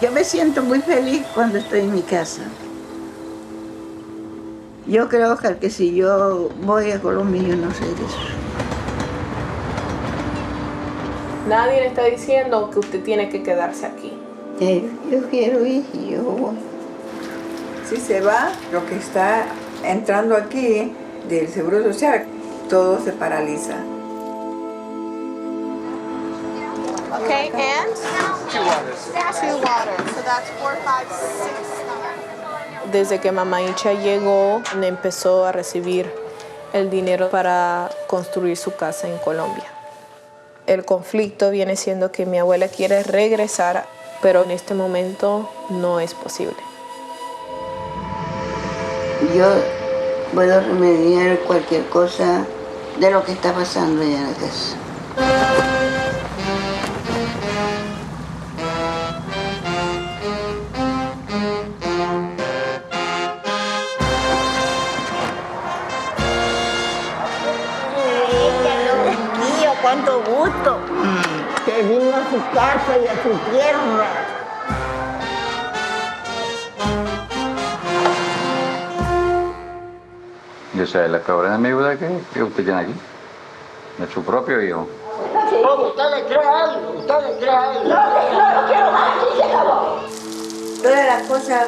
Yo me siento muy feliz cuando estoy en mi casa. Yo creo, Oscar, que si yo voy a Colombia, yo no sé de eso. Nadie le está diciendo que usted tiene que quedarse aquí. Yo quiero ir y yo voy. Si se va, lo que está entrando aquí del Seguro Social, todo se paraliza. Okay, and? 2 waters. So that's 4, 5, 6. Desde que Mama Icha llegó, empezó a recibir el dinero para construir su casa en Colombia. El conflicto viene siendo que mi abuela quiere regresar, pero en este momento no es posible. Yo puedo remediar cualquier cosa de lo que está pasando allá en la casa. ¡Cuánto gusto! Que vino a su casa y a su tierra. Yo soy la cabra de mi vida que usted tiene aquí, de su propio hijo. ¿Cómo usted le cree a él? ¿Usted le cree a él? No quiero más, aquí se acabó. Todas las cosas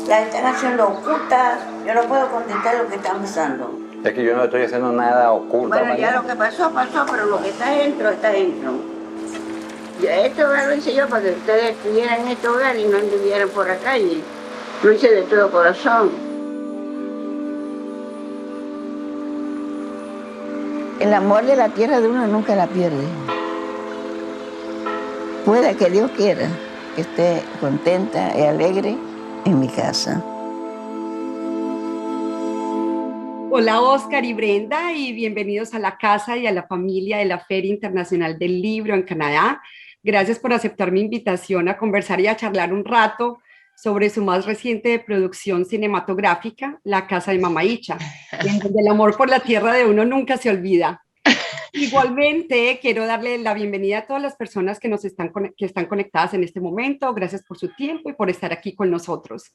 las están haciendo ocultas. Yo no puedo contestar lo que está pasando. Es que yo no estoy haciendo nada oculto. Bueno, ya lo que pasó, pasó, pero lo que está dentro, está dentro. Este hogar lo hice yo para que ustedes estuvieran en este hogar y no anduvieran por la calle. Lo hice de todo corazón. El amor de la tierra de uno nunca la pierde. Pueda que Dios quiera que esté contenta y alegre en mi casa. Hola Oscar y Brenda y bienvenidos a la casa y a la familia de la Feria Internacional del Libro en Canadá. Gracias por aceptar mi invitación a conversar y a charlar un rato sobre su más reciente producción cinematográfica, La Casa de Mama Icha, en donde el amor por la tierra de uno nunca se olvida. Igualmente, quiero darle la bienvenida a todas las personas que están conectadas en este momento. Gracias por su tiempo y por estar aquí con nosotros.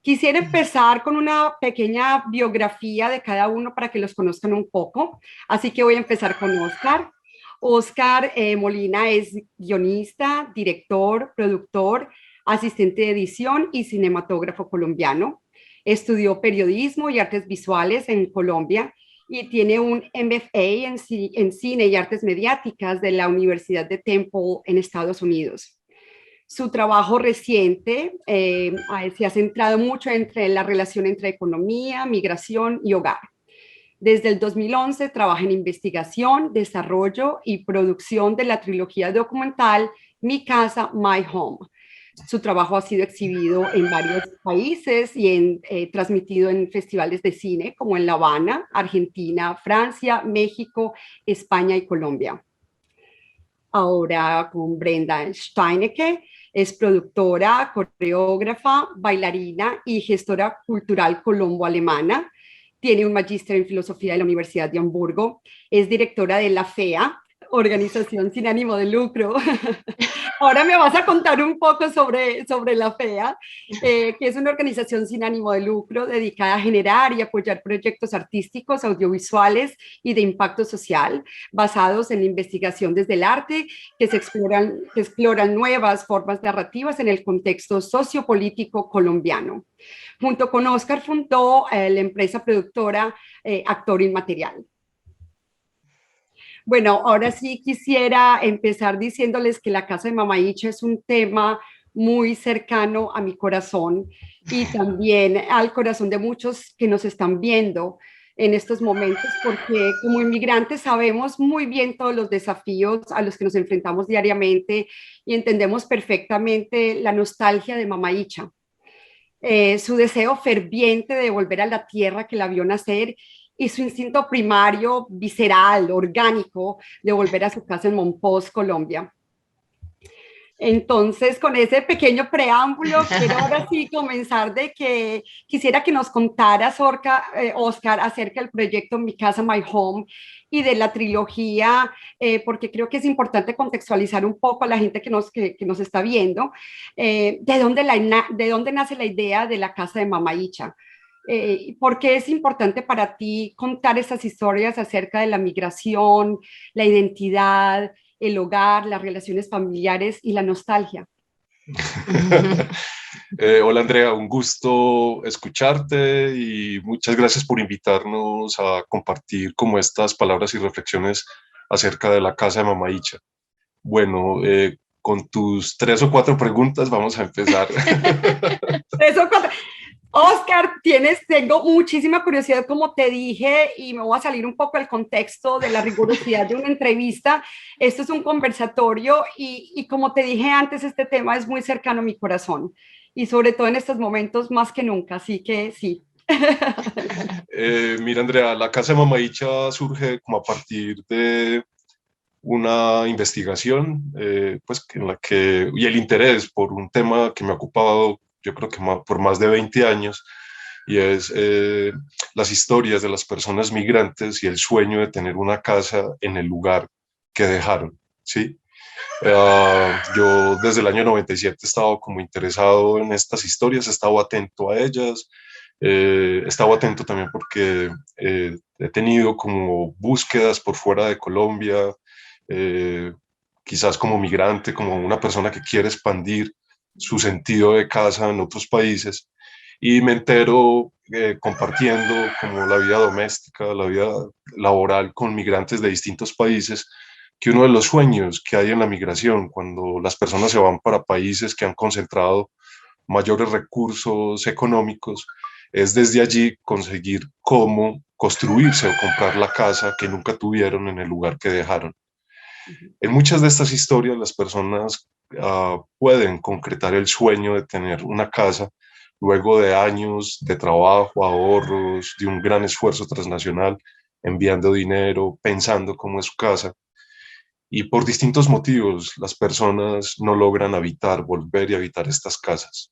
Quisiera empezar con una pequeña biografía de cada uno para que los conozcan un poco. Así que voy a empezar con Oscar. Oscar Molina es guionista, director, productor, asistente de edición y cinematógrafo colombiano. Estudió periodismo y artes visuales en Colombia y tiene un MFA en cine y artes mediáticas de la Universidad de Temple en Estados Unidos. Su trabajo reciente se ha centrado mucho entre la relación entre economía, migración y hogar. Desde el 2011 trabaja en investigación, desarrollo y producción de la trilogía documental Mi Casa, My Home. Su trabajo ha sido exhibido en varios países y transmitido en festivales de cine como en La Habana, Argentina, Francia, México, España y Colombia. Ahora con Brenda Steinecke. Es productora, coreógrafa, bailarina y gestora cultural colombo-alemana. Tiene un magíster en filosofía de la Universidad de Hamburgo. Es directora de la FEA, organización sin ánimo de lucro. Ahora me vas a contar un poco sobre la FEA, que es una organización sin ánimo de lucro dedicada a generar y apoyar proyectos artísticos, audiovisuales y de impacto social basados en la investigación desde el arte que exploran nuevas formas narrativas en el contexto sociopolítico colombiano. Junto con Oscar fundó la empresa productora Actor Inmaterial. Bueno, ahora sí quisiera empezar diciéndoles que la Casa de Mama Icha es un tema muy cercano a mi corazón y también al corazón de muchos que nos están viendo en estos momentos, porque como inmigrantes sabemos muy bien todos los desafíos a los que nos enfrentamos diariamente y entendemos perfectamente la nostalgia de Mama Icha. Su deseo ferviente de volver a la tierra que la vio nacer y su instinto primario, visceral, orgánico, de volver a su casa en Monpós, Colombia. Entonces, con ese pequeño preámbulo, quiero ahora sí comenzar de que quisiera que nos contaras, Oscar, acerca del proyecto Mi Casa, My Home y de la trilogía, porque creo que es importante contextualizar un poco a la gente que nos está viendo, de dónde nace la idea de la casa de Mama Icha. ¿Por qué es importante para ti contar estas historias acerca de la migración, la identidad, el hogar, las relaciones familiares y la nostalgia? Hola Andrea, un gusto escucharte y muchas gracias por invitarnos a compartir como estas palabras y reflexiones acerca de la casa de Mama Icha. Bueno, con tus 3 o 4 preguntas vamos a empezar. Eso, Oscar, tengo muchísima curiosidad, como te dije, y me voy a salir un poco del contexto de la rigurosidad de una entrevista. Esto es un conversatorio y como te dije antes, este tema es muy cercano a mi corazón y sobre todo en estos momentos más que nunca, así que sí. Mira Andrea, la casa de Mama Icha surge como a partir de una investigación, pues en la que, y el interés por un tema que me ha ocupado, yo creo que por más de 20 años, y es las historias de las personas migrantes y el sueño de tener una casa en el lugar que dejaron, ¿sí? Yo desde el año 97 he estado como interesado en estas historias, he estado atento a ellas, he estado atento también porque he tenido como búsquedas por fuera de Colombia, eh, quizás como migrante, como una persona que quiere expandir su sentido de casa en otros países y me entero compartiendo como la vida doméstica, la vida laboral con migrantes de distintos países, que uno de los sueños que hay en la migración, cuando las personas se van para países que han concentrado mayores recursos económicos, es desde allí conseguir cómo construirse o comprar la casa que nunca tuvieron en el lugar que dejaron. En muchas de estas historias las personas pueden concretar el sueño de tener una casa luego de años de trabajo, ahorros, de un gran esfuerzo transnacional, enviando dinero, pensando cómo es su casa. Y por distintos motivos las personas no logran volver y habitar estas casas.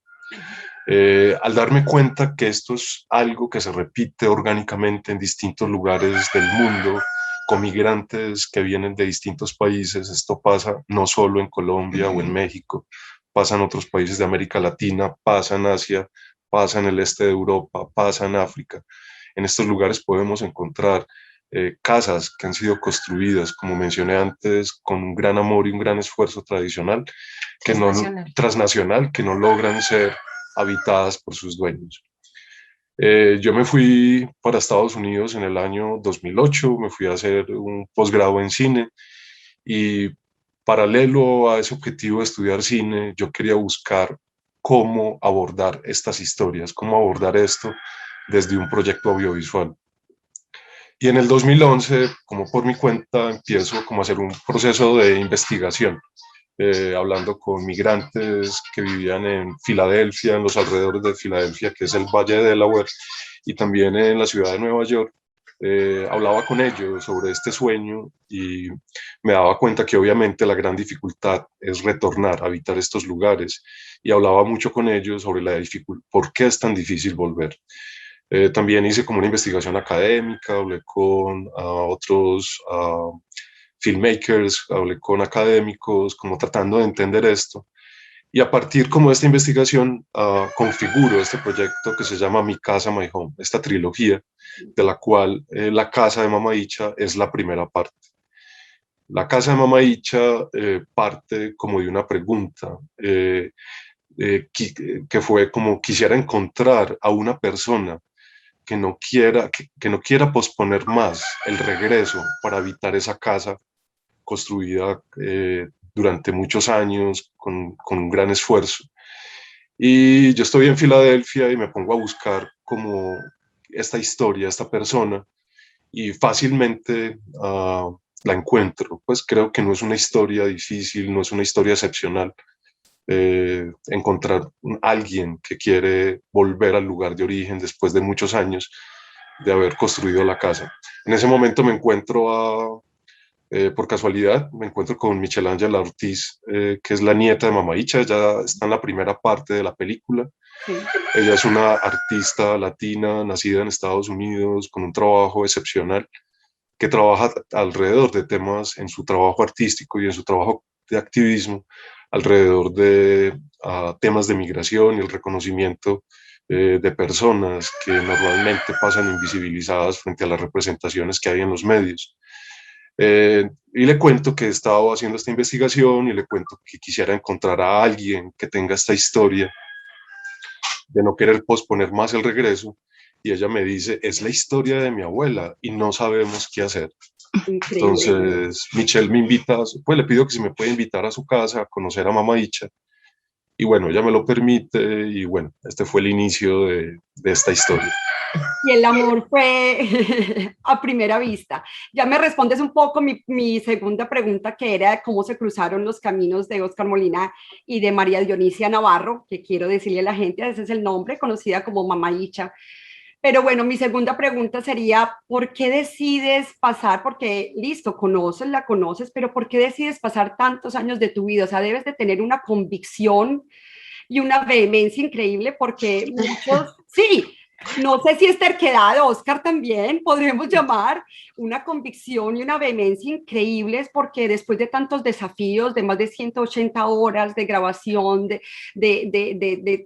Al darme cuenta que esto es algo que se repite orgánicamente en distintos lugares del mundo, con migrantes que vienen de distintos países, esto pasa no solo en Colombia o en México, pasa en otros países de América Latina, pasa en Asia, pasa en el este de Europa, pasa en África. En estos lugares podemos encontrar casas que han sido construidas, como mencioné antes, con un gran amor y un gran esfuerzo transnacional, que no logran ser habitadas por sus dueños. Yo me fui para Estados Unidos en el año 2008, me fui a hacer un posgrado en cine y paralelo a ese objetivo de estudiar cine, yo quería buscar cómo abordar estas historias, cómo abordar esto desde un proyecto audiovisual. Y en el 2011, como por mi cuenta, empiezo como a hacer un proceso de investigación, hablando con migrantes que vivían en Filadelfia, en los alrededores de Filadelfia, que es el Valle de Delaware, y también en la ciudad de Nueva York. Hablaba con ellos sobre este sueño y me daba cuenta que obviamente la gran dificultad es retornar a habitar estos lugares y hablaba mucho con ellos sobre la dificultad, por qué es tan difícil volver. También hice como una investigación académica, hablé con otros filmmakers, hablé con académicos, como tratando de entender esto. Y a partir como de esta investigación, configuro este proyecto que se llama Mi Casa, My Home, esta trilogía, de la cual la casa de Mama Icha es la primera parte. La casa de Mama Icha parte como de una pregunta, que fue como quisiera encontrar a una persona que no quiera posponer más el regreso para habitar esa casa construida durante muchos años con un gran esfuerzo. Y yo estoy en Filadelfia y me pongo a buscar como esta historia, esta persona, y fácilmente la encuentro. Pues creo que no es una historia difícil, no es una historia excepcional. Encontrar alguien que quiere volver al lugar de origen después de muchos años de haber construido la casa. En ese momento me encuentro Por casualidad me encuentro con Michelangela Ortiz, que es la nieta de Mamaïcha. Ella está en la primera parte de la película. Sí. Ella es una artista latina nacida en Estados Unidos con un trabajo excepcional, que trabaja alrededor de temas en su trabajo artístico y en su trabajo de activismo, alrededor de temas de migración y el reconocimiento de personas que normalmente pasan invisibilizadas frente a las representaciones que hay en los medios. Y le cuento que he estado haciendo esta investigación y le cuento que quisiera encontrar a alguien que tenga esta historia de no querer posponer más el regreso. Y ella me dice, es la historia de mi abuela y no sabemos qué hacer. Increíble. Entonces, Michelle me invita, pues le pido que si me puede invitar a su casa a conocer a Mamaïcha. Y bueno, ella me lo permite y bueno, este fue el inicio de esta historia. Y el amor fue a primera vista. Ya me respondes un poco mi segunda pregunta, que era cómo se cruzaron los caminos de Óscar Molina y de María Dionisia Navarro, que quiero decirle a la gente, ese es el nombre, conocida como Mamaïcha. Pero bueno, mi segunda pregunta sería, ¿por qué decides pasar? Porque listo, la conoces, pero ¿por qué decides pasar tantos años de tu vida? O sea, debes de tener una convicción y una vehemencia increíble, porque muchos, sí, no sé si es terquedad, Oscar también, podremos llamar una convicción y una vehemencia increíbles, porque después de tantos desafíos, de más de 180 horas de grabación,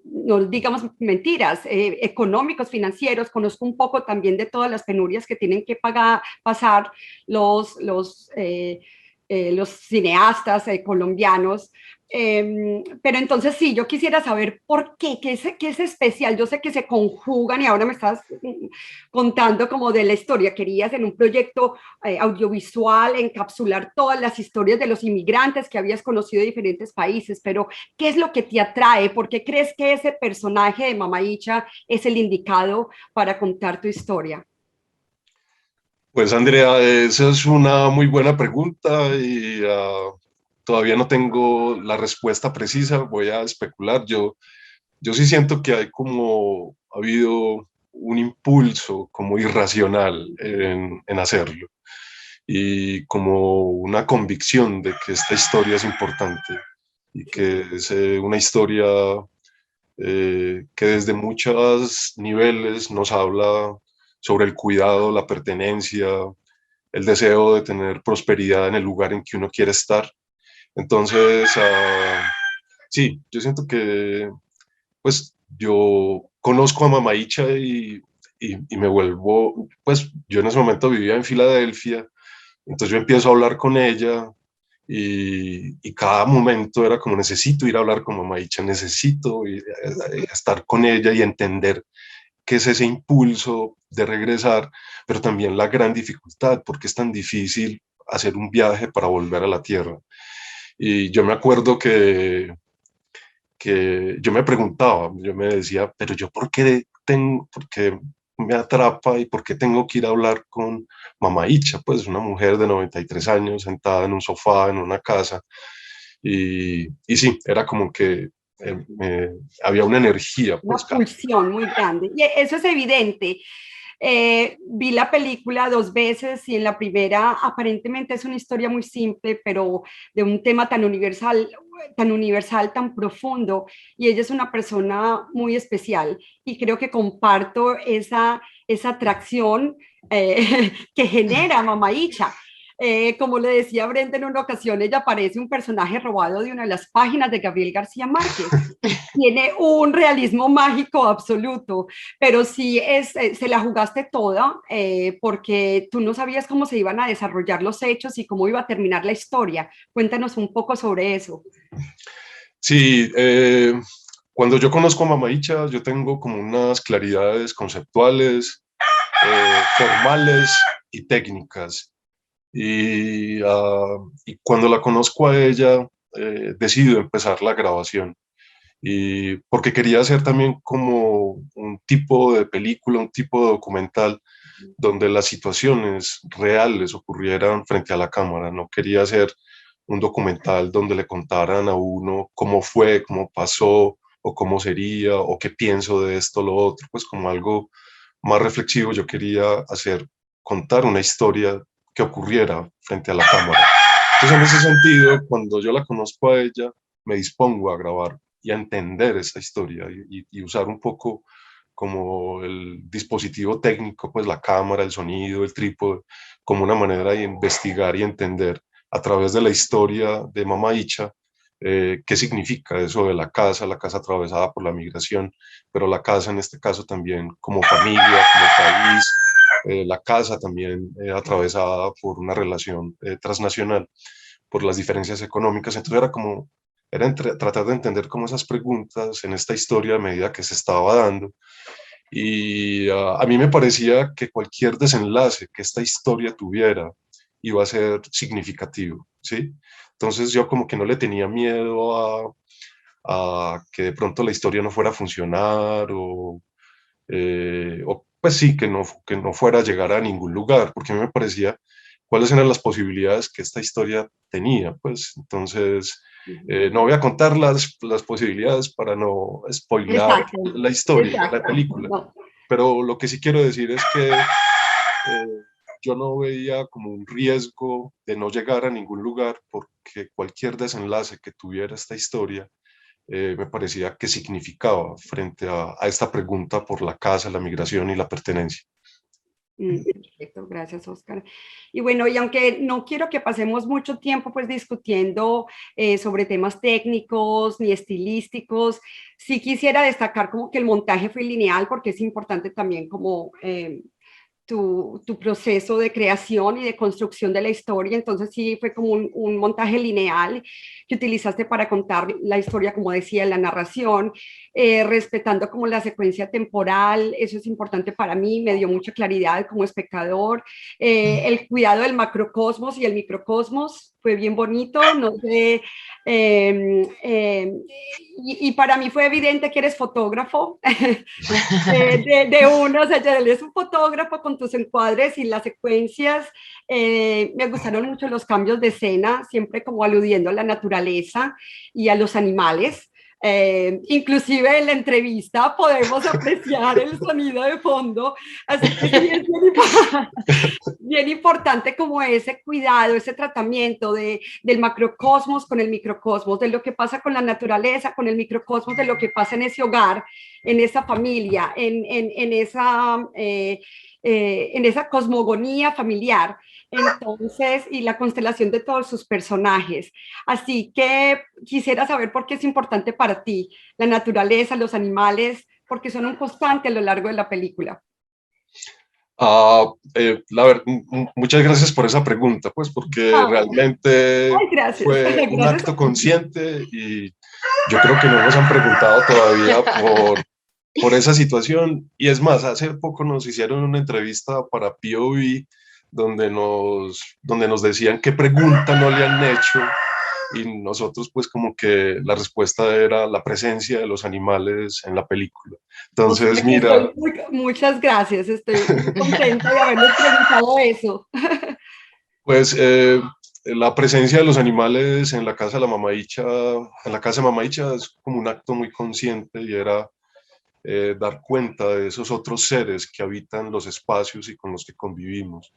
no digamos mentiras, económicos, financieros, conozco un poco también de todas las penurias que tienen que pasar los cineastas colombianos. Pero entonces sí, yo quisiera saber por qué es especial. Yo sé que se conjugan y ahora me estás contando como de la historia. Querías en un proyecto audiovisual encapsular todas las historias de los inmigrantes que habías conocido de diferentes países, pero ¿qué es lo que te atrae? ¿Por qué crees que ese personaje de Mamaïcha es el indicado para contar tu historia? Pues Andrea, esa es una muy buena pregunta y todavía no tengo la respuesta precisa, voy a especular. Yo sí siento que hay como, ha habido un impulso como irracional en hacerlo y como una convicción de que esta historia es importante y que es una historia que desde muchos niveles nos habla sobre el cuidado, la pertenencia, el deseo de tener prosperidad en el lugar en que uno quiere estar. Entonces, sí, yo siento que, pues, yo conozco a Mamaïcha y me vuelvo, pues, yo en ese momento vivía en Filadelfia, entonces yo empiezo a hablar con ella y cada momento era como necesito ir a hablar con Mamaïcha, necesito ir a estar con ella y entender qué es ese impulso de regresar, pero también la gran dificultad, porque es tan difícil hacer un viaje para volver a la tierra. Y yo me acuerdo que yo me preguntaba, yo me decía, pero yo por qué me atrapa y por qué tengo que ir a hablar con Mamaïcha, pues una mujer de 93 años sentada en un sofá en una casa. Y sí, era como que había una energía, pues. Una pulsión muy grande. Y eso es evidente. Vi la película dos veces y en la primera aparentemente es una historia muy simple, pero de un tema tan universal, tan profundo. Y ella es una persona muy especial y creo que comparto esa atracción que genera Mamaïcha. Como le decía Brenda en una ocasión, ella parece un personaje robado de una de las páginas de Gabriel García Márquez. Tiene un realismo mágico absoluto, pero sí se la jugaste toda porque tú no sabías cómo se iban a desarrollar los hechos y cómo iba a terminar la historia. Cuéntanos un poco sobre eso. Sí, cuando yo conozco a Mamaïcha, yo tengo como unas claridades conceptuales, formales y técnicas. Y cuando la conozco a ella, decido empezar la grabación. Y porque quería hacer también como un tipo de película, un tipo de documental donde las situaciones reales ocurrieran frente a la cámara. No quería hacer un documental donde le contaran a uno cómo fue, cómo pasó, o cómo sería, o qué pienso de esto, lo otro, pues como algo más reflexivo. Yo quería contar una historia que ocurriera frente a la cámara. Entonces, en ese sentido, cuando yo la conozco a ella, me dispongo a grabar y a entender esta historia y usar un poco como el dispositivo técnico, pues la cámara, el sonido, el trípode, como una manera de investigar y entender a través de la historia de Mama Icha qué significa eso de la casa atravesada por la migración, pero la casa en este caso también como familia, como país, la casa también atravesada por una relación transnacional, por las diferencias económicas. Entonces era como, tratar de entender cómo esas preguntas en esta historia a medida que se estaba dando. Y a mí me parecía que cualquier desenlace que esta historia tuviera iba a ser significativo, ¿sí? Entonces yo como que no le tenía miedo a que de pronto la historia no fuera a funcionar o pues sí, que no fuera a llegar a ningún lugar, porque a mí me parecía cuáles eran las posibilidades que esta historia tenía, pues entonces no voy a contar las posibilidades para no spoilar Exacto, la historia, la exacto. película, No. pero lo que sí quiero decir es que yo no veía como un riesgo de no llegar a ningún lugar porque cualquier desenlace que tuviera esta historia me parecía que significaba frente a esta pregunta por la casa, la migración y la pertenencia. Perfecto, gracias, Oscar. Y bueno, y aunque no quiero que pasemos mucho tiempo pues discutiendo sobre temas técnicos ni estilísticos, sí quisiera destacar como que el montaje fue lineal porque es importante también como tu proceso de creación y de construcción de la historia. Entonces sí fue como un montaje lineal que utilizaste para contar la historia, como decía, la narración, respetando como la secuencia temporal. Eso es importante para mí, me dio mucha claridad como espectador. El cuidado del macrocosmos y el microcosmos fue bien bonito, no sé. Y para mí fue evidente que eres fotógrafo de uno, o sea, él es un fotógrafo con tus encuadres y las secuencias. Me gustaron mucho los cambios de escena, siempre como aludiendo a la naturaleza y a los animales. Inclusive en la entrevista podemos apreciar el sonido de fondo, así que sí es bien importante como ese cuidado, ese tratamiento del macrocosmos con el microcosmos, de lo que pasa con la naturaleza, con el microcosmos, de lo que pasa en ese hogar, en esa familia, en esa cosmogonía familiar. Entonces, y la constelación de todos sus personajes. Así que quisiera saber por qué es importante para ti la naturaleza, los animales, porque son un constante a lo largo de la película. Muchas gracias por esa pregunta, pues porque realmente Ay, gracias. fue un Gracias. acto consciente y yo creo que no nos han preguntado todavía por esa situación. Y es más, hace poco nos hicieron una entrevista para POV donde nos decían qué pregunta no le han hecho y nosotros pues como que la respuesta era la presencia de los animales en la película. Entonces, mira... Muchas gracias, estoy muy contenta de haberles preguntado eso. Pues la presencia de los animales en la casa de la Mamahicha, en la casa de Mamahicha es como un acto muy consciente y era dar cuenta de esos otros seres que habitan los espacios y con los que convivimos.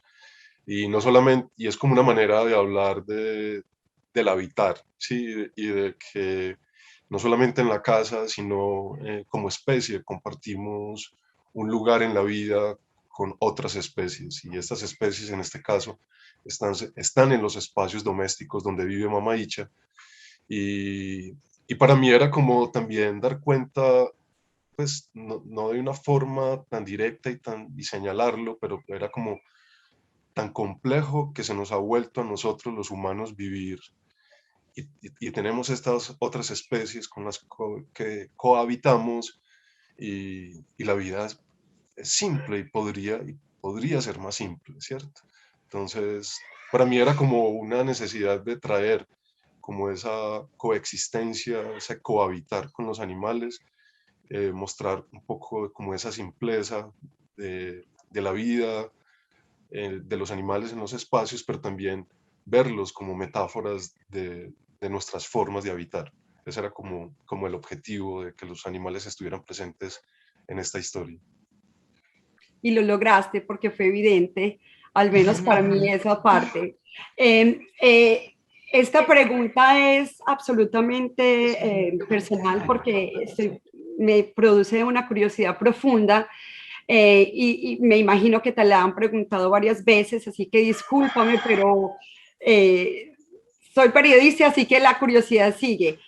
Y no solamente, y es como una manera de hablar del habitar, ¿sí? Y de que no solamente en la casa, sino como especie compartimos un lugar en la vida con otras especies. Y estas especies, en este caso, están en los espacios domésticos donde vive Mama Icha. Y para mí era como también dar cuenta, pues no de una forma tan directa y señalarlo, pero era como tan complejo que se nos ha vuelto a nosotros los humanos vivir y tenemos estas otras especies con las que cohabitamos y la vida es simple y podría ser más simple, ¿cierto? Entonces, para mí era como una necesidad de traer como esa coexistencia, ese cohabitar con los animales, mostrar un poco como esa simpleza de la vida, de los animales en los espacios, pero también verlos como metáforas de nuestras formas de habitar. Ese era como el objetivo de que los animales estuvieran presentes en esta historia. Y lo lograste porque fue evidente. al menos para mí esa parte. Eh, eh, esta pregunta es absolutamente personal porque me produce una curiosidad profunda y me imagino que te la han preguntado varias veces, así que discúlpame, pero eh, soy periodista, así que la curiosidad sigue.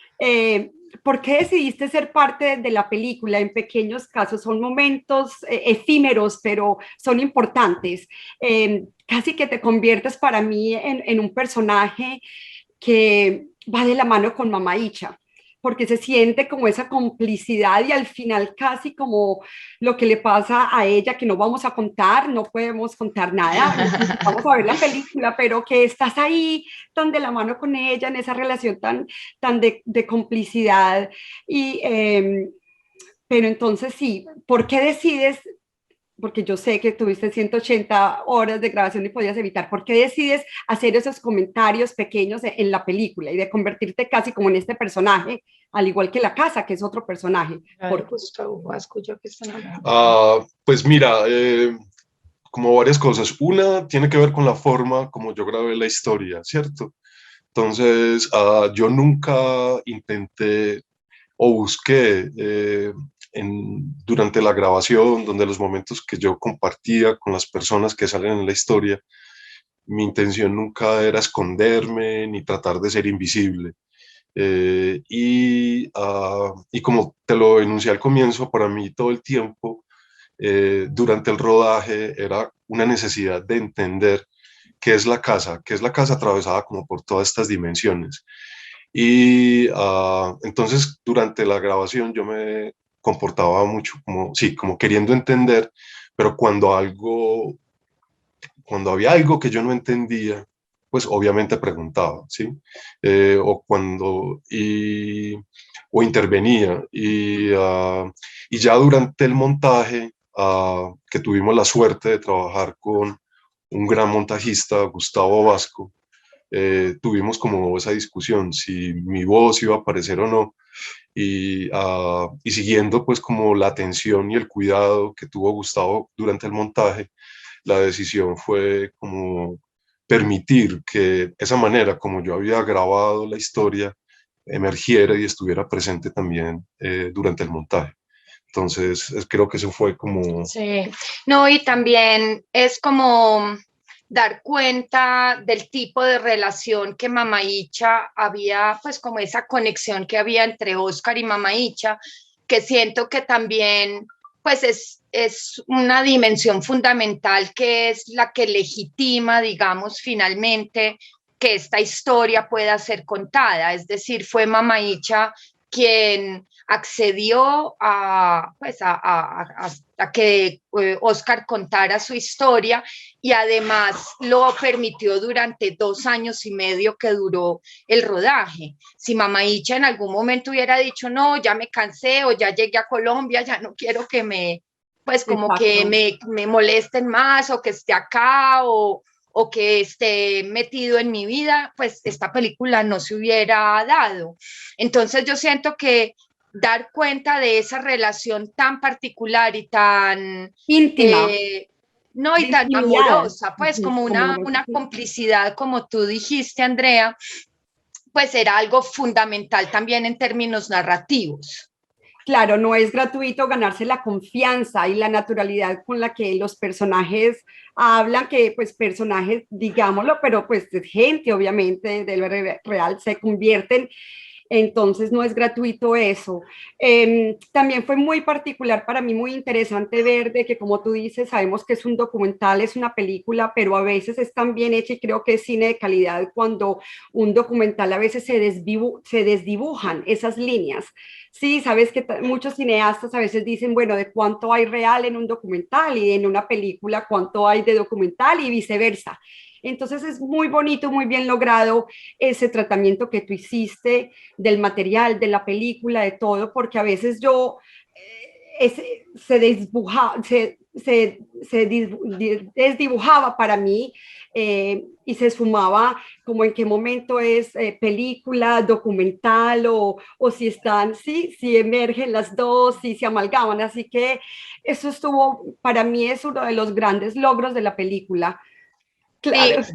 ¿Por qué decidiste ser parte de la película? En pequeños casos son momentos efímeros, pero son importantes. Casi que te conviertes para mí en un personaje que va de la mano con Mamá Icha, porque se siente como esa complicidad y al final casi como lo que le pasa a ella, que no vamos a contar, no podemos contar nada, vamos a ver la película, pero que estás ahí tan de la mano con ella en esa relación tan de complicidad. Y, pero entonces sí, ¿por qué decides? Porque yo sé que tuviste 180 horas de grabación y podías evitar, ¿por qué decides hacer esos comentarios pequeños en la película y de convertirte casi como en este personaje, al igual que La Casa, que es otro personaje? Pues mira, como varias cosas. Una tiene que ver con la forma como yo grabé la historia, ¿cierto? Entonces, yo nunca intenté o busqué durante la grabación, donde los momentos que yo compartía con las personas que salen en la historia, mi intención nunca era esconderme ni tratar de ser invisible. Y como te lo enuncié al comienzo, para mí todo el tiempo, durante el rodaje, era una necesidad de entender qué es la casa atravesada como por todas estas dimensiones. Y entonces durante la grabación yo me comportaba mucho como, sí, como queriendo entender, pero cuando había algo que yo no entendía, pues obviamente preguntaba, ¿sí? O intervenía. Y ya durante el montaje, que tuvimos la suerte de trabajar con un gran montajista, Gustavo Vasco, tuvimos como esa discusión, si mi voz iba a aparecer o no, y siguiendo pues como la atención y el cuidado que tuvo Gustavo durante el montaje, la decisión fue como permitir que esa manera como yo había grabado la historia emergiera y estuviera presente también durante el montaje. Entonces, creo que eso fue como... Sí, no, y también es como dar cuenta del tipo de relación que Mamá Icha había, pues como esa conexión que había entre Oscar y Mamá Icha, que siento que también pues es una dimensión fundamental que es la que legitima, digamos, finalmente que esta historia pueda ser contada. Es decir, fue Mamá Icha quien accedió pues a que Oscar contara su historia y además lo permitió durante 2 años y medio que duró el rodaje. Si Mamá Icha en algún momento hubiera dicho, no, ya me cansé o ya llegué a Colombia, ya no quiero que pues como que me molesten más o que esté acá o que esté metido en mi vida, pues esta película no se hubiera dado. Entonces yo siento que dar cuenta de esa relación tan particular y tan íntima, no, y tan amorosa, pues como una complicidad, como tú dijiste, Andrea, pues era algo fundamental también en términos narrativos. Claro, no es gratuito ganarse la confianza y la naturalidad con la que los personajes hablan, que pues personajes, digámoslo, pero pues gente obviamente de lo real se convierten. Entonces no es gratuito eso. También fue muy particular para mí, muy interesante ver de que, como tú dices, sabemos que es un documental, es una película, pero a veces es tan bien hecha y creo que es cine de calidad cuando un documental a veces se desdibujan esas líneas. Sí, sabes que muchos cineastas a veces dicen, bueno, de cuánto hay real en un documental y en una película, cuánto hay de documental y viceversa. Entonces es muy bonito, muy bien logrado ese tratamiento que tú hiciste del material, de la película, de todo, porque a veces yo desdibujaba para mí y se sumaba como en qué momento es película, documental o si están, sí, si emergen las dos, si se amalgaman. Así que eso estuvo, para mí es uno de los grandes logros de la película. Claro. Sí,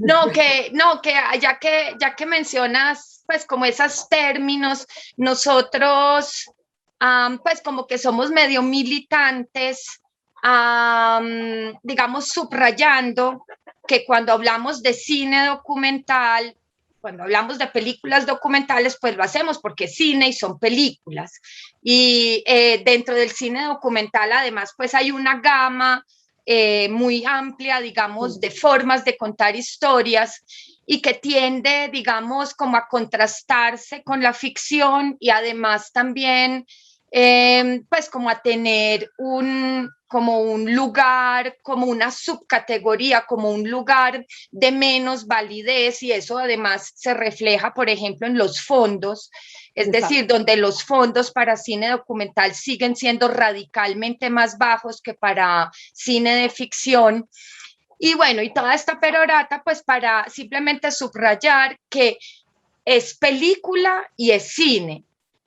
ya que mencionas, pues como esos términos, nosotros, pues como que somos medio militantes, digamos, subrayando que cuando hablamos de cine documental, cuando hablamos de películas documentales, pues lo hacemos porque es cine y son películas. Y dentro del cine documental, además, pues hay una gama muy amplia, digamos, de formas de contar historias y que tiende, digamos, como a contrastarse con la ficción y además también, pues, como a tener como un lugar, como una subcategoría, como un lugar de menos validez y eso además se refleja, por ejemplo, en los fondos. Es decir, donde los fondos para cine documental siguen siendo radicalmente más bajos que para cine de ficción. Y bueno, y toda esta perorata, pues para simplemente subrayar que es película y es cine.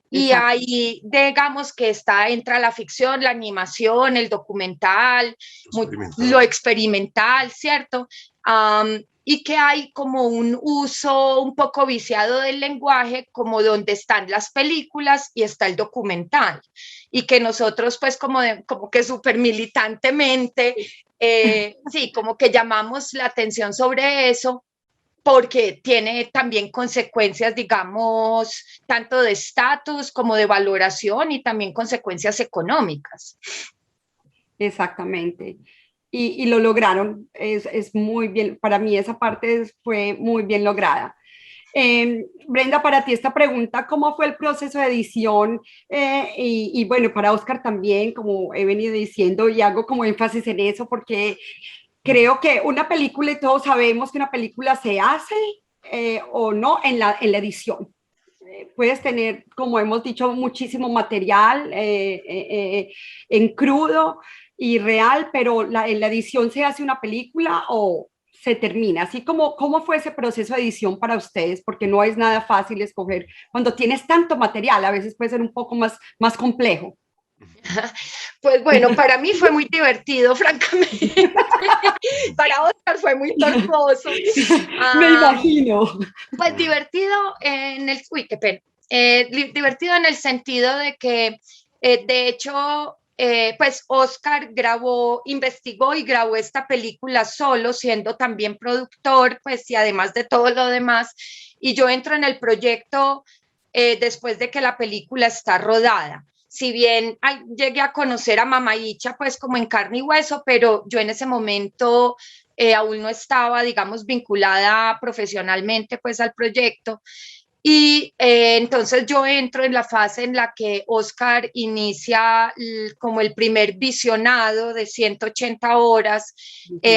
Y ahí, digamos que entra la ficción, la animación, el documental, lo experimental, ¿cierto? Y que hay como un uso un poco viciado del lenguaje, como donde están las películas y está el documental. Y que nosotros, pues, como que súper militantemente, sí, como que llamamos la atención sobre eso, porque tiene también consecuencias, digamos, tanto de estatus como de valoración y también consecuencias económicas. Exactamente. Y lo lograron, es muy bien, para mí esa parte fue muy bien lograda. Brenda, para ti esta pregunta, ¿cómo fue el proceso de edición? Y bueno, para Oscar también, como he venido diciendo, y hago como énfasis en eso, porque creo que una película, y todos sabemos que una película se hace o no en la edición. Puedes tener, como hemos dicho, muchísimo material en crudo y real, pero en la edición se hace una película o se termina. Así como, ¿cómo fue ese proceso de edición para ustedes? Porque no es nada fácil escoger. Cuando tienes tanto material, a veces puede ser un poco más complejo. Pues bueno, para mí fue muy divertido, francamente. Para Oscar fue muy tortuoso. Me imagino. Pues divertido en el... Uy, qué pena. Divertido en el sentido de que, de hecho, pues Oscar investigó y grabó esta película solo, siendo también productor, pues y además de todo lo demás. Y yo entro en el proyecto después de que la película está rodada. Si bien llegué a conocer a Mamayicha pues como en carne y hueso, pero yo en ese momento aún no estaba, digamos, vinculada profesionalmente pues al proyecto. Y entonces yo entro en la fase en la que Oscar inicia como el primer visionado de 180 horas,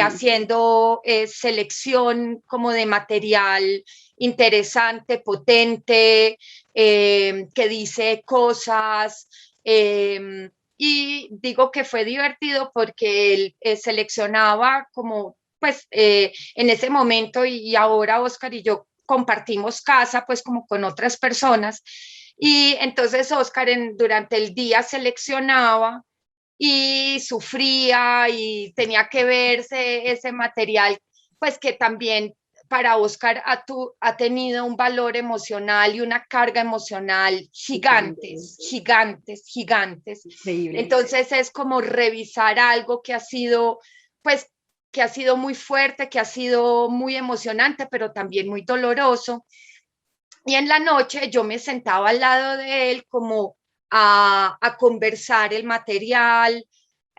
haciendo selección como de material interesante, potente, que dice cosas. Y digo que fue divertido porque él seleccionaba como, pues, en ese momento y ahora Oscar y yo compartimos casa, pues, como con otras personas. Y entonces Oscar durante el día seleccionaba y sufría y tenía que verse ese material, pues que también para Oscar ha tenido un valor emocional y una carga emocional gigantes, gigantes, gigantes. Increíble. Entonces es como revisar algo que ha sido, pues, que ha sido muy fuerte, que ha sido muy emocionante, pero también muy doloroso. Y en la noche yo me sentaba al lado de él como a conversar el material,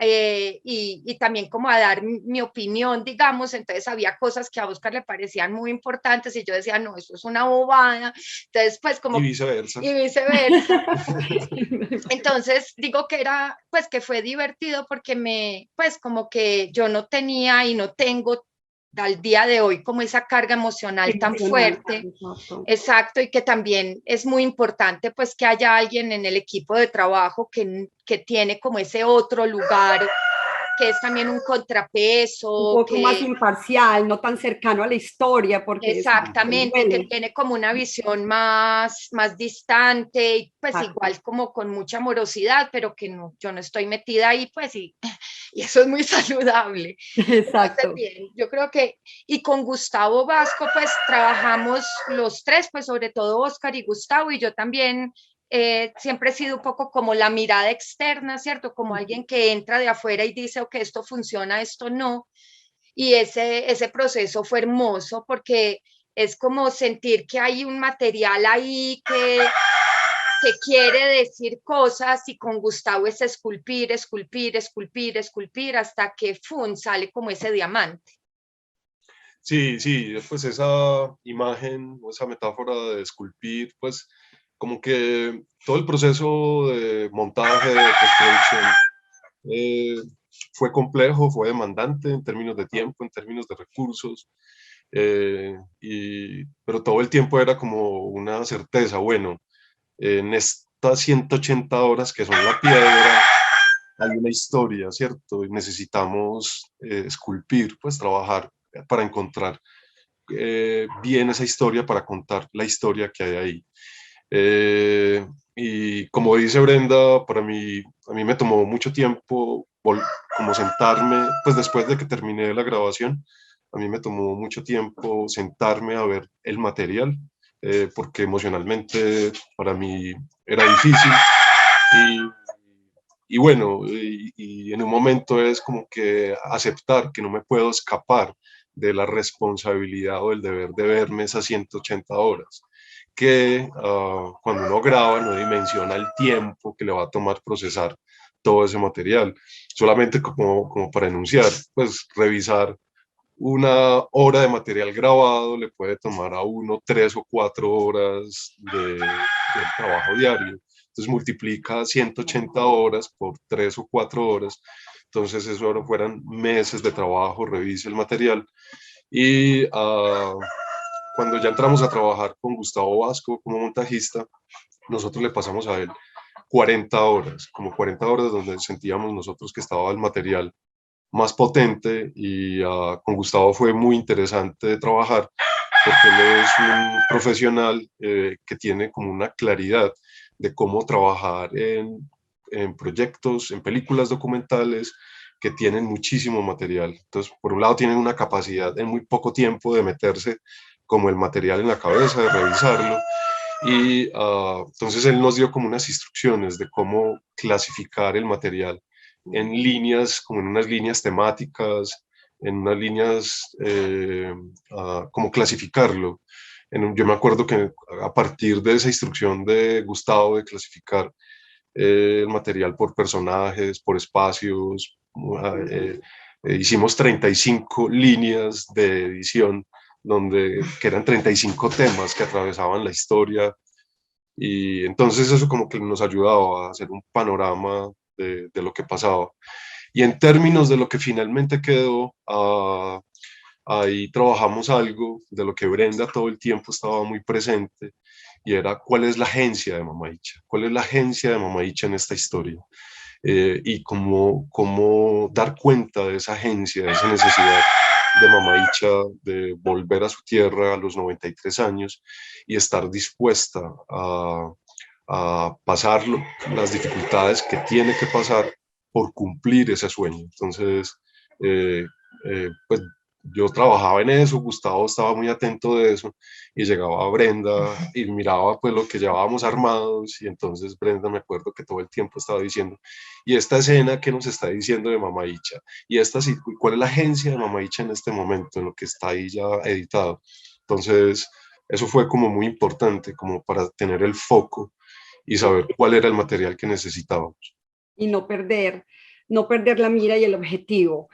y también como a dar mi opinión, digamos. Entonces había cosas que a Oscar le parecían muy importantes y yo decía, no, eso es una bobada. Entonces, pues como... Y viceversa. Y viceversa. Entonces digo que era, pues que fue divertido porque pues como que yo no tenía y no tengo al día de hoy como esa carga emocional tan fuerte. Exacto, y que también es muy importante pues que haya alguien en el equipo de trabajo que tiene como ese otro lugar que es también un contrapeso, Un poco más imparcial, no tan cercano a la historia, porque exactamente, que tiene como una visión más distante y pues igual como con mucha amorosidad, pero que no, yo no estoy metida ahí, pues y eso es muy saludable. Exacto. Entonces, bien, yo creo que, y con Gustavo Vasco, pues trabajamos los tres, pues sobre todo Oscar y Gustavo, y yo también siempre he sido un poco como la mirada externa, ¿cierto? Como alguien que entra de afuera y dice, ok, esto funciona, esto no. Y ese proceso fue hermoso porque es como sentir que hay un material ahí que quiere decir cosas y con Gustavo es esculpir, esculpir, esculpir, esculpir hasta que ¡fum! Sale como ese diamante. Sí, sí, pues esa imagen o esa metáfora de esculpir, pues como que todo el proceso de montaje, de postproducción, fue complejo, fue demandante en términos de tiempo, en términos de recursos, pero todo el tiempo era como una certeza, bueno, en estas 180 horas que son la piedra, hay una historia, ¿cierto? Y necesitamos esculpir, pues trabajar para encontrar bien esa historia, para contar la historia que hay ahí. Y como dice Brenda, para mí, a mí me tomó mucho tiempo como sentarme, pues después de que terminé la grabación, a mí me tomó mucho tiempo sentarme a ver el material, porque emocionalmente para mí era difícil. Y bueno, y en un momento es como que aceptar que no me puedo escapar de la responsabilidad o el deber de verme esas 180 horas, que cuando uno graba no dimensiona el tiempo que le va a tomar procesar todo ese material. Solamente como para enunciar, pues revisar una hora de material grabado le puede tomar a uno 3 o 4 horas de trabajo diario. Entonces multiplica 180 horas por 3 o 4 horas. Entonces eso ahora fueran meses de trabajo, revise el material. Y cuando ya entramos a trabajar con Gustavo Vasco como montajista, nosotros le pasamos a él 40 horas, como 40 horas donde sentíamos nosotros que estaba el material más potente y con Gustavo fue muy interesante trabajar porque él es un profesional que tiene como una claridad de cómo trabajar en proyectos, en películas documentales que tienen muchísimo material. Entonces, por un lado, tienen una capacidad en muy poco tiempo de meterse como el material en la cabeza, de revisarlo. Y entonces él nos dio como unas instrucciones de cómo clasificar el material en líneas, como en unas líneas temáticas, en unas líneas, como clasificarlo. Yo me acuerdo que a partir de esa instrucción de Gustavo de clasificar el material por personajes, por espacios, hicimos 35 líneas de edición que eran 35 temas que atravesaban la historia, y entonces eso como que nos ayudaba a hacer un panorama de lo que pasaba. Y en términos de lo que finalmente quedó, ahí trabajamos algo de lo que Brenda todo el tiempo estaba muy presente, y era cuál es la agencia de Mamaïcha, cuál es la agencia de Mamaïcha en esta historia, y cómo dar cuenta de esa agencia, de esa necesidad de Mamaïcha de volver a su tierra a los 93 años y estar dispuesta a pasar las dificultades que tiene que pasar por cumplir ese sueño. Entonces, pues yo trabajaba en eso, Gustavo estaba muy atento de eso, y llegaba Brenda y miraba pues lo que llevábamos armados, y entonces Brenda, me acuerdo que todo el tiempo estaba diciendo, y esta escena, ¿qué nos está diciendo de Mamaïcha? Y ¿cuál es la agencia de Mamaïcha en este momento, en lo que está ahí ya editado? Entonces, eso fue como muy importante, como para tener el foco y saber cuál era el material que necesitábamos. Y no perder la mira y el objetivo.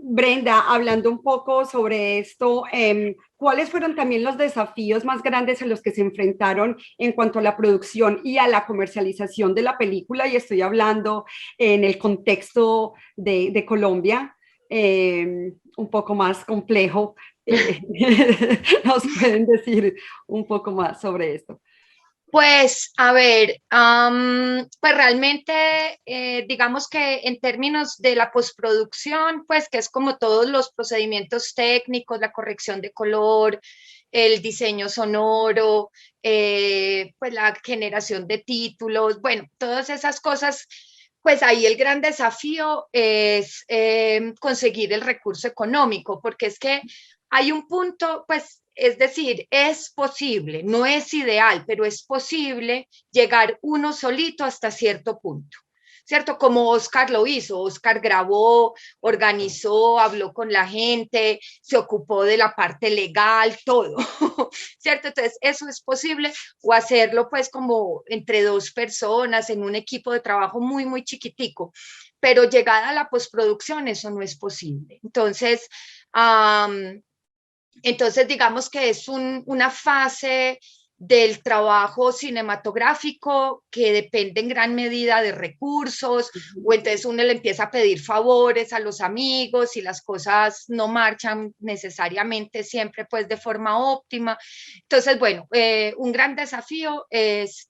Brenda, hablando un poco sobre esto, ¿cuáles fueron también los desafíos más grandes a los que se enfrentaron en cuanto a la producción y a la comercialización de la película? Y estoy hablando en el contexto de Colombia, un poco más complejo. ¿Nos pueden decir un poco más sobre esto? Pues, a ver, pues realmente, digamos que en términos de la postproducción, pues que es como todos los procedimientos técnicos, la corrección de color, el diseño sonoro, pues la generación de títulos, bueno, todas esas cosas, pues ahí el gran desafío es conseguir el recurso económico, porque es que hay un punto, pues, es decir, es posible, no es ideal, pero es posible llegar uno solito hasta cierto punto, ¿cierto? Como Oscar lo hizo, Oscar grabó, organizó, habló con la gente, se ocupó de la parte legal, todo, ¿cierto? Entonces, eso es posible, o hacerlo pues como entre dos personas en un equipo de trabajo muy, muy chiquitico, pero llegada a la postproducción, eso no es posible. Entonces, digamos que es una fase del trabajo cinematográfico que depende en gran medida de recursos, o entonces uno le empieza a pedir favores a los amigos y las cosas no marchan necesariamente siempre pues de forma óptima. Entonces, bueno, un gran desafío es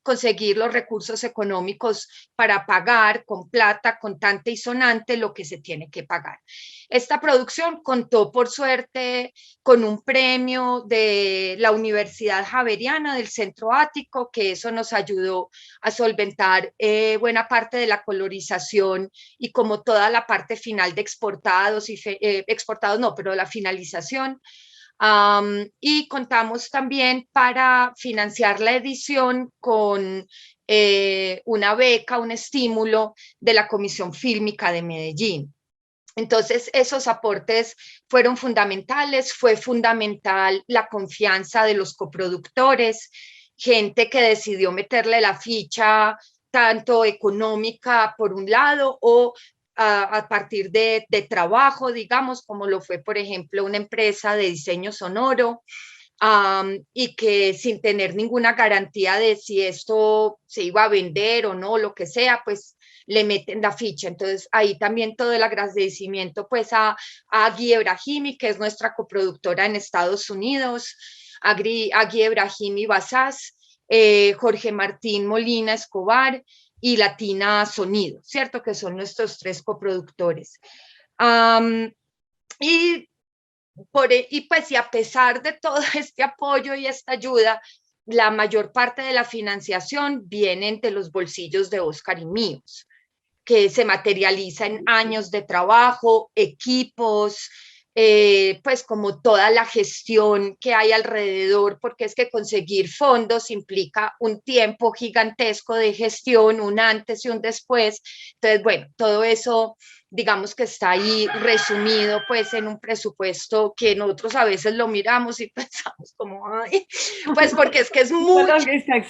conseguir los recursos económicos para pagar con plata contante y sonante lo que se tiene que pagar. Esta producción contó, por suerte, con un premio de la Universidad Javeriana del Centro Ático, que eso nos ayudó a solventar buena parte de la colorización y como toda la parte final de exportados, exportados no, pero la finalización. Y contamos también para financiar la edición con una beca, un estímulo de la Comisión Fílmica de Medellín. Entonces, esos aportes fueron fundamentales, fue fundamental la confianza de los coproductores, gente que decidió meterle la ficha tanto económica por un lado o a partir de trabajo, digamos, como lo fue, por ejemplo, una empresa de diseño sonoro, y que sin tener ninguna garantía de si esto se iba a vender o no, lo que sea, pues le meten la ficha. Entonces ahí también todo el agradecimiento pues a Agui Ebrahimi, que es nuestra coproductora en Estados Unidos, Agui Ebrahimi Basás, Jorge Martín Molina Escobar y Latina Sonido, ¿cierto? Que son nuestros 3 coproductores. Y y a pesar de todo este apoyo y esta ayuda, la mayor parte de la financiación viene de los bolsillos de Oscar y míos, que se materializa en años de trabajo, equipos, pues como toda la gestión que hay alrededor, porque es que conseguir fondos implica un tiempo gigantesco de gestión, un antes y un después. Entonces, bueno, todo eso digamos que está ahí resumido pues en un presupuesto que nosotros a veces lo miramos y pensamos como, ay, pues porque es que es mucho.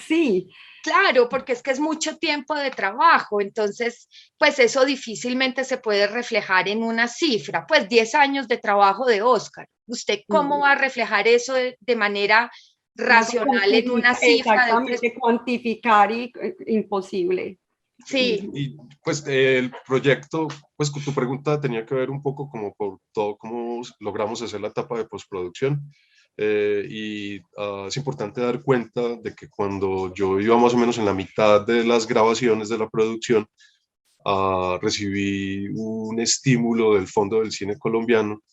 Sí. Claro, porque es que es mucho tiempo de trabajo, entonces, pues eso difícilmente se puede reflejar en una cifra, pues 10 años de trabajo de Oscar. ¿Usted cómo va a reflejar eso de manera racional en una cifra? Exactamente, cuantificar y imposible. Sí. Y pues el proyecto, pues tu pregunta tenía que ver un poco como por todo, cómo logramos hacer la etapa de postproducción. Es importante dar cuenta de que cuando yo iba más o menos en la mitad de las grabaciones de la producción, recibí un estímulo del Fondo del Cine Colombiano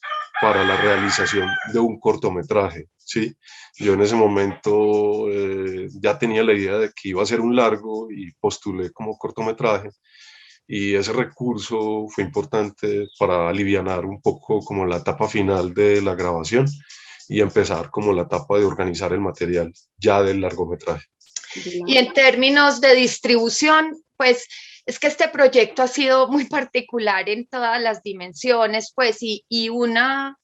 para la realización de un cortometraje, ¿sí? Yo en ese momento ya tenía la idea de que iba a ser un largo y postulé como cortometraje, y ese recurso fue importante para alivianar un poco como la etapa final de la grabación y empezar como la etapa de organizar el material ya del largometraje. Y en términos de distribución, pues es que este proyecto ha sido muy particular en todas las dimensiones, pues, y una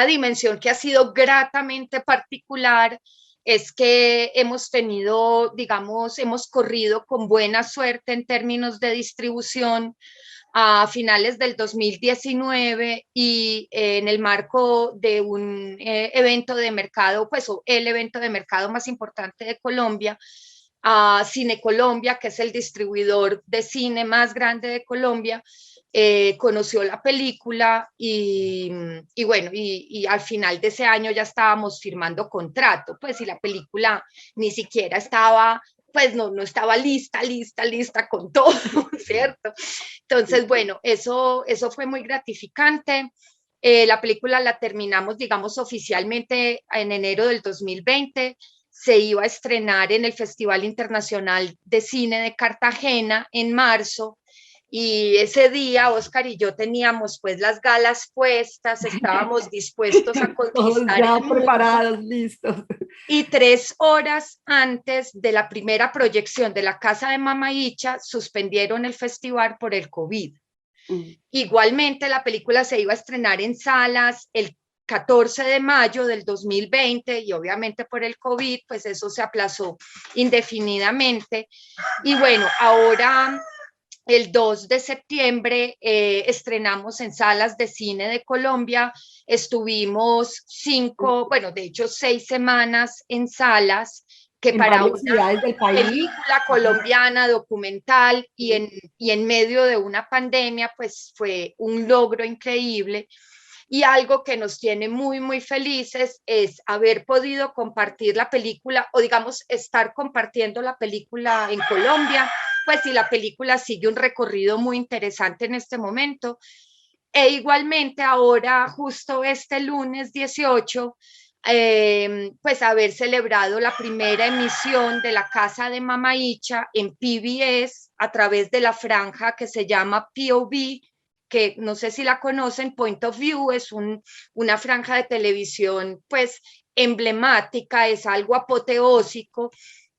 dimensión que ha sido gratamente particular es que hemos tenido, digamos, hemos corrido con buena suerte en términos de distribución a finales del 2019 y en el marco de un evento de mercado, pues el evento de mercado más importante de Colombia, a Cine Colombia, que es el distribuidor de cine más grande de Colombia, conoció la película y bueno, y al final de ese año ya estábamos firmando contrato, pues, y la película ni siquiera estaba, pues no estaba lista con todo, ¿cierto? Entonces, bueno, eso fue muy gratificante. La película la terminamos, digamos, oficialmente en enero del 2020. Se iba a estrenar en el Festival Internacional de Cine de Cartagena en marzo. Y ese día Oscar y yo teníamos pues las galas puestas, estábamos dispuestos a Todos conquistar ya el mundo. preparados, listos. Y 3 horas antes de la primera proyección de La Casa de Mama Icha, suspendieron el festival por el COVID. Igualmente, la película se iba a estrenar en salas el 14 de mayo del 2020 y obviamente por el COVID, pues eso se aplazó indefinidamente. Y bueno, ahora el 2 de septiembre estrenamos en salas de cine de Colombia. Estuvimos 6 semanas en salas, que para una película colombiana documental y en medio de una pandemia, pues fue un logro increíble. Y algo que nos tiene muy, muy felices es haber podido compartir la película, o digamos, estar compartiendo la película en Colombia, pues si la película sigue un recorrido muy interesante en este momento. E igualmente ahora, justo este lunes 18, pues haber celebrado la primera emisión de La Casa de Mama Icha en PBS a través de la franja que se llama POV, que no sé si la conocen. Point of View es una franja de televisión pues emblemática, es algo apoteósico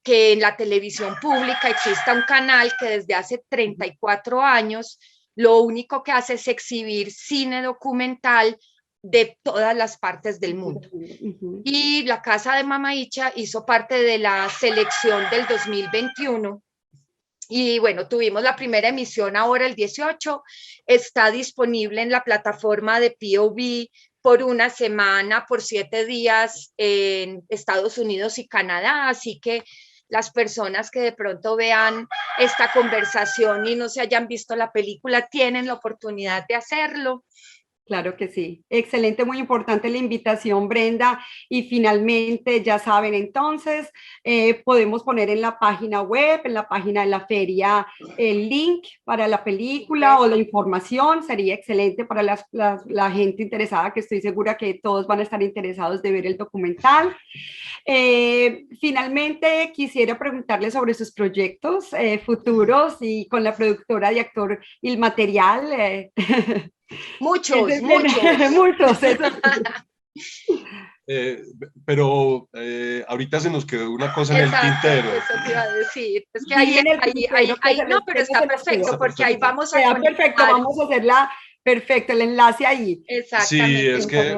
que en la televisión pública exista un canal que desde hace 34 años lo único que hace es exhibir cine documental de todas las partes del mundo. Y La Casa de Mama Icha hizo parte de la selección del 2021. Y bueno, tuvimos la primera emisión ahora el 18, está disponible en la plataforma de POV por una semana, por 7 días en Estados Unidos y Canadá, así que las personas que de pronto vean esta conversación y no se hayan visto la película tienen la oportunidad de hacerlo. Claro que sí. Excelente, muy importante la invitación, Brenda. Y finalmente, ya saben, entonces, podemos poner en la página web, en la página de la feria, el link para la película o la información. Sería excelente para la gente interesada, que estoy segura que todos van a estar interesados de ver el documental. Finalmente, quisiera preguntarle sobre sus proyectos futuros y con la productora de Actor y el Material. Muchos. Pero ahorita se nos quedó una cosa en el tintero. Eso te iba a decir. Es que ahí no, pero está perfecto, porque ahí vamos a conectar. Perfecto, vamos a hacerla. Perfecto, el enlace ahí. Sí, es que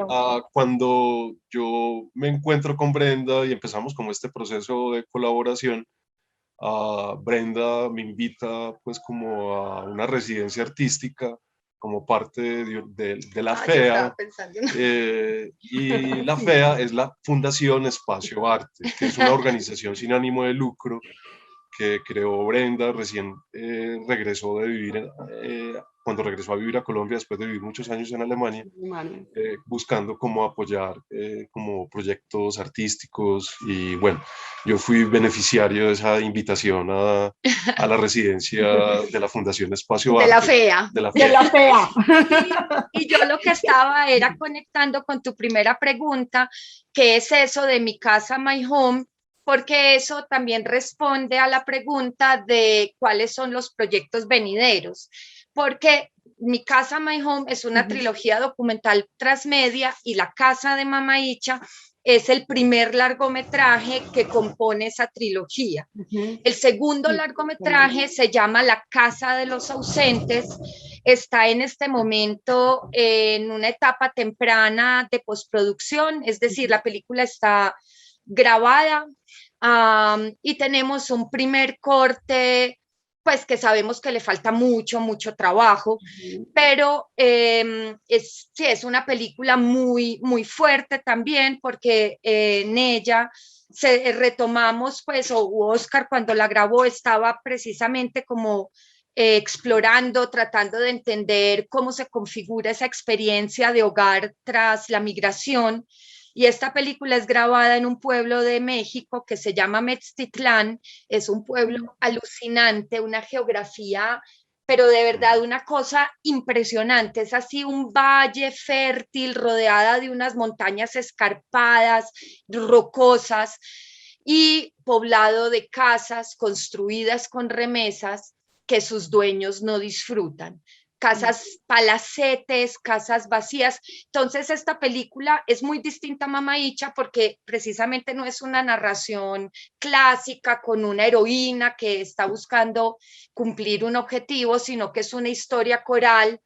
cuando yo me encuentro con Brenda y empezamos como este proceso de colaboración, Brenda me invita pues como a una residencia artística como parte de la FEA, y la FEA es la Fundación Espacio Arte, que es una organización sin ánimo de lucro que creó Brenda recién regresó de vivir, cuando regresó a vivir a Colombia después de vivir muchos años en Alemania, buscando cómo apoyar como proyectos artísticos. Y bueno, yo fui beneficiario de esa invitación a la residencia de la Fundación Espacio Arte. De la FEA. De la FEA. Y yo lo que estaba era conectando con tu primera pregunta, que es eso de Mi Casa, My Home, porque eso también responde a la pregunta de cuáles son los proyectos venideros, porque Mi Casa, My Home es una trilogía documental transmedia y La Casa de Mama Icha es el primer largometraje que compone esa trilogía. El segundo largometraje se llama La Casa de los Ausentes, está en este momento en una etapa temprana de postproducción, es decir, la película está grabada y tenemos un primer corte pues que sabemos que le falta mucho trabajo, pero sí, es una película muy, muy fuerte también, porque en ella retomamos, pues, o Oscar cuando la grabó estaba precisamente como explorando, tratando de entender cómo se configura esa experiencia de hogar tras la migración. Y esta película es grabada en un pueblo de México que se llama Metztitlán. Es un pueblo alucinante, una geografía, pero de verdad una cosa impresionante. Es así un valle fértil rodeada de unas montañas escarpadas, rocosas y poblado de casas construidas con remesas que sus dueños no disfrutan. Casas palacetes, casas vacías. Entonces esta película es muy distinta a Mamaícha porque precisamente no es una narración clásica con una heroína que está buscando cumplir un objetivo, sino que es una historia coral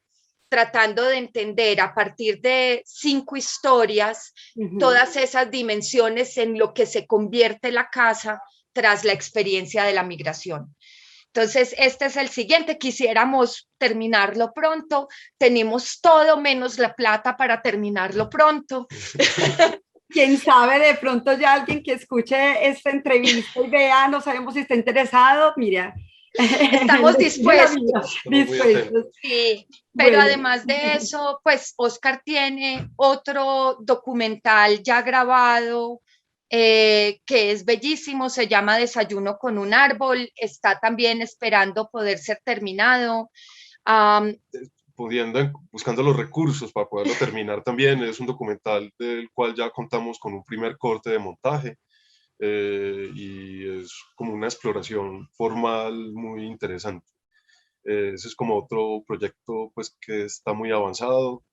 tratando de entender a partir de 5 historias todas esas dimensiones en lo que se convierte la casa tras la experiencia de la migración. Entonces, este es el siguiente. Quisiéramos terminarlo pronto. Tenemos todo menos la plata para terminarlo pronto. Quién sabe, de pronto ya alguien que escuche esta entrevista y vea, no sabemos si está interesado, mira. Estamos dispuestos. Sí, pero bueno. además de eso, pues Oscar tiene otro documental ya grabado, que es bellísimo, se llama Desayuno con un árbol, está también esperando poder ser terminado. Buscando los recursos para poderlo terminar también. Es un documental del cual ya contamos con un primer corte de montaje, y es como una exploración formal muy interesante. Ese es como otro proyecto pues, que está muy avanzado.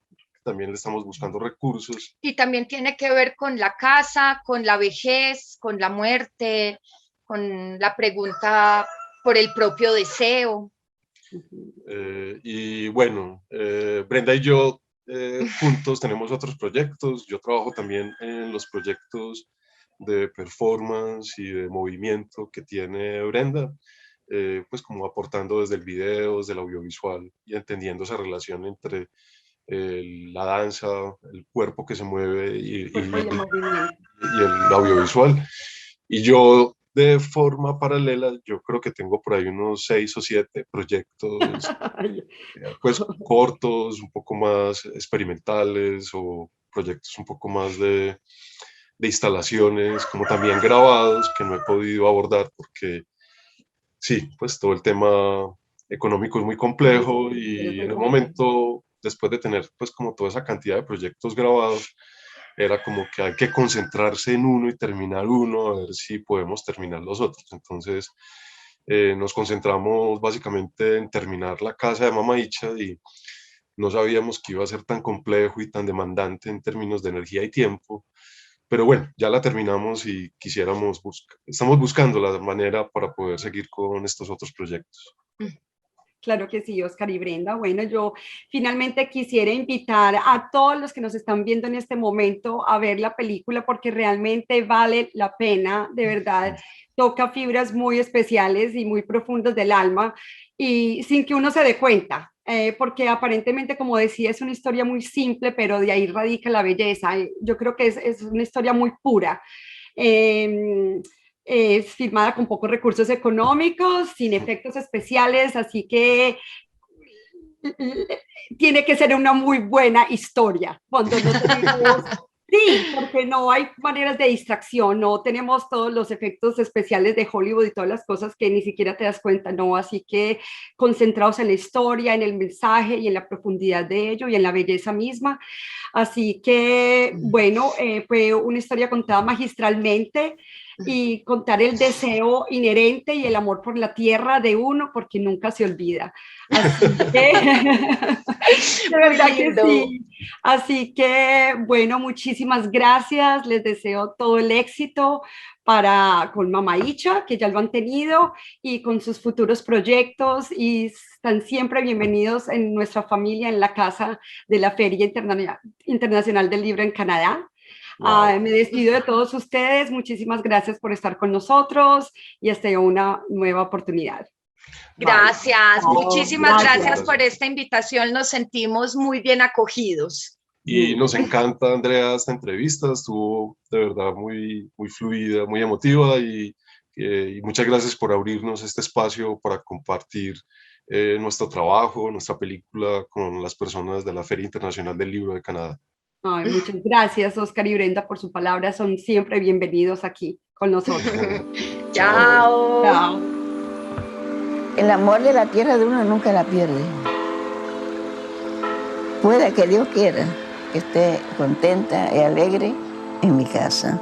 También le estamos buscando recursos. Y también tiene que ver con la casa, con la vejez, con la muerte, con la pregunta por el propio deseo. Y bueno, Brenda y yo juntos tenemos otros proyectos. Yo trabajo también en los proyectos de performance y de movimiento que tiene Brenda, pues como aportando desde el video, desde el audiovisual y entendiendo esa relación entre la danza, el cuerpo que se mueve y el audiovisual. Y yo, de forma paralela, yo creo que tengo por ahí unos 6 o 7 proyectos, pues cortos, un poco más experimentales, o proyectos un poco más de instalaciones, como también grabados, que no he podido abordar porque, sí, pues todo el tema económico es muy complejo, y en un momento, después de tener pues como toda esa cantidad de proyectos grabados, era como que hay que concentrarse en uno y terminar uno, a ver si podemos terminar los otros. Entonces nos concentramos básicamente en terminar la casa de Mamaícha, y no sabíamos que iba a ser tan complejo y tan demandante en términos de energía y tiempo. Pero bueno, ya la terminamos y estamos buscando la manera para poder seguir con estos otros proyectos. Claro que sí, Oscar y Brenda. Bueno, yo finalmente quisiera invitar a todos los que nos están viendo en este momento a ver la película porque realmente vale la pena, de verdad, toca fibras muy especiales y muy profundas del alma y sin que uno se dé cuenta. Porque aparentemente, como decía, es una historia muy simple, pero de ahí radica la belleza. Yo creo que es una historia muy pura. Es filmada con pocos recursos económicos, sin efectos especiales, así que tiene que ser una muy buena historia. Cuando no tenemos, sí, porque no hay maneras de distracción, no tenemos todos los efectos especiales de Hollywood y todas las cosas que ni siquiera te das cuenta, no, así que concentrados en la historia, en el mensaje y en la profundidad de ello y en la belleza misma. Así que, bueno, fue una historia contada magistralmente y contar el deseo inherente y el amor por la tierra de uno, porque nunca se olvida. Así que, de verdad que sí. Así que, bueno, muchísimas gracias. Les deseo todo el éxito con Mamaícha, que ya lo han tenido, y con sus futuros proyectos, y están siempre bienvenidos en nuestra familia, en la casa de la Feria Internacional del Libro en Canadá. Wow. Me despido de todos ustedes. Muchísimas gracias por estar con nosotros y hasta una nueva oportunidad. Gracias, muchísimas gracias por esta invitación. Nos sentimos muy bien acogidos. Y nos encanta, Andrea, esta entrevista. Estuvo de verdad muy, muy fluida, muy emotiva, y muchas gracias por abrirnos este espacio para compartir nuestro trabajo, nuestra película con las personas de la Feria Internacional del Libro de Canadá. Ay, muchas gracias, Oscar y Brenda, por su palabra. Son siempre bienvenidos aquí con nosotros. Chao. Chao. El amor de la tierra de uno nunca la pierde. Pueda que Dios quiera que esté contenta y alegre en mi casa.